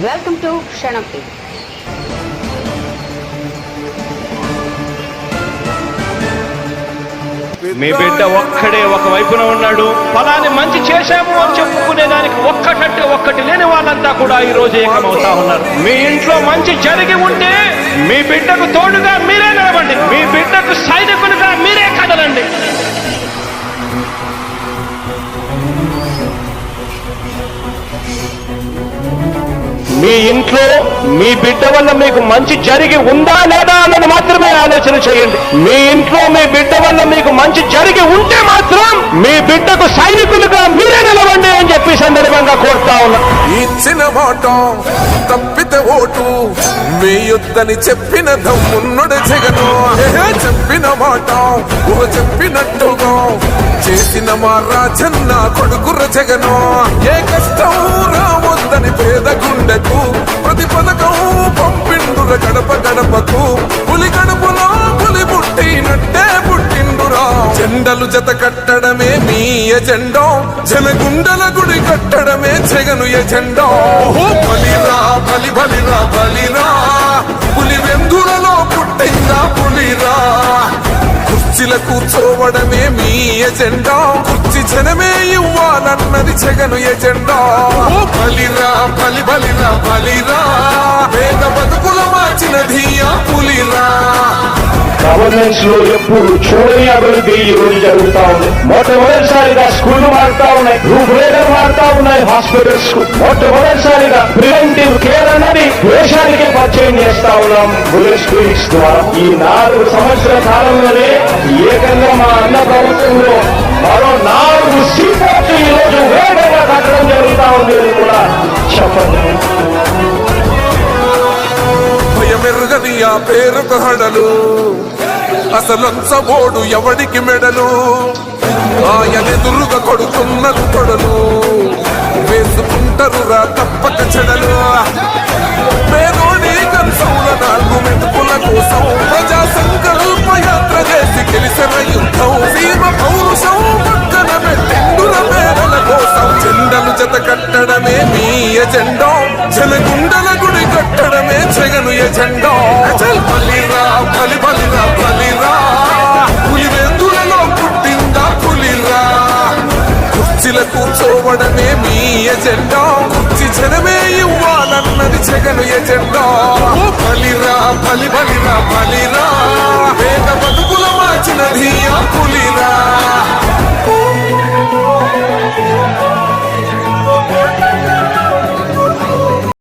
Welcome to క్షణం TV. మీ బిడ్డ ఒక్కడే ఒక వైపున ఉన్నాడు. ఫలాన్ని మంచి చేశాము అని చెప్పుకునే దానికి ఒక్కటి లేని వాళ్ళంతా కూడా ఈ రోజు ఏకమవుతా ఉన్నారు. మీ ఇంట్లో మంచి జరిగి ఉంటే మీ బిడ్డకు తోడుగా మీరే నిలబండి, మీ బిడ్డకు సైనికులుగా మీరే కదలండి. మీ ఇంట్లో మీ బిడ్డ వల్ల మీకు మంచి జరిగి ఉందా లేదా అన్నది మాత్రమే ఆలోచన చేయండి. మీ ఇంట్లో మీ బిడ్డ వల్ల మీకు మంచి జరిగి ఉంటే మాత్రం మీ బిడ్డకు సైనికులుగా మీరే నిలవండి అని చెప్పి సందర్భంగా కోరుతా ఉన్నా. ఇచ్చిన మాట తప్పితే ఓటు వేయొద్దని చెప్పిన దమ్మున్నడు జగను. చెప్పిన మాట చెప్పినట్టుగా చేసిన మా రాజన్న కొడుకుర జగను. ఏ కష్టం రావద్దని పేద గుండెకు ప్రతి పథకం పంపిండుర గడప గడపకు. పులి గడపలో పులి పుట్టినట్టే పుట్టిండురా. జెండలు జత కట్టడమే మీ ఎజెండా, జనగుండల గుడి కట్టడమే జగను ఎజెండా. బలిరా బలి బలిరా బలిరా, పులి వెందులలో పుట్టిందా పులిరా. కుర్చీల కూర్చోవడమే మీ ఎజెండా, కుర్చీ జనమే ఇవ్వాలన్నది జగను ఎజెండా. బలిరా బలి బలిరా బలిరా, పేద బతుకుల మార్చినది ఆ పులిరా. గవర్నెన్స్ లో ఎప్పుడు చూడని అభివృద్ధి ఈ రోజు జరుగుతా ఉంది. మొట్టమొదటిసారిగా స్కూళ్లు మారుతా ఉన్నాయి, రూపురేఖలు మారుతా ఉన్నాయి. హాస్పిటల్స్ కు మొట్టమొదటిసారిగా ప్రివెంటివ్ కేర్ అన్నది దేశానికి పరిచయం చేస్తా ఉన్నాం బుల్లెట్ క్లినిక్స్ ద్వారా. ఈ 4 సంవత్సరాల కాలంలోనే ఏకంగా మా అన్న ప్రభుత్వంలో మరో 4 సీపోర్ట్లు ఈ రోజు వేగంగా కట్టడం జరుగుతా ఉంది కూడా చెప్పండి. భయమెరుగని ఆ పేరుకు హడలు, అసలంచబోడు ఎవడికి మెడలు. ఆయనెదురుగా కొడుతున్నది కొడలు, వేసుకుంటారు రా తప్పక చెడలు. పేదోడి కంచంల 4 మెతుకుల కోసం ప్రజా సంకల్ప యాత్ర చేసి గెలిసిన యుద్ధం. సీమ పౌరుషం పక్కన పెట్టిండుల పేదల కోసం. జెండలు జత కట్టడమే మీ ఎజెండా, జనగుండల గుడి కట్టడమే జగను ఎజెండా. బలిరా బలి బలిరా బలిరా, పులి వెందులలో పుట్టిందా పులిరా. కుర్చీల కూర్చోవడమే మీ ఎజెండా, కుర్చీ జనమే ఇవ్వాలన్నది జగను ఎజెండా. బలిరా బలి బలిరా బలిరా, పేద బతుకుల మార్చినది ఆ పులి.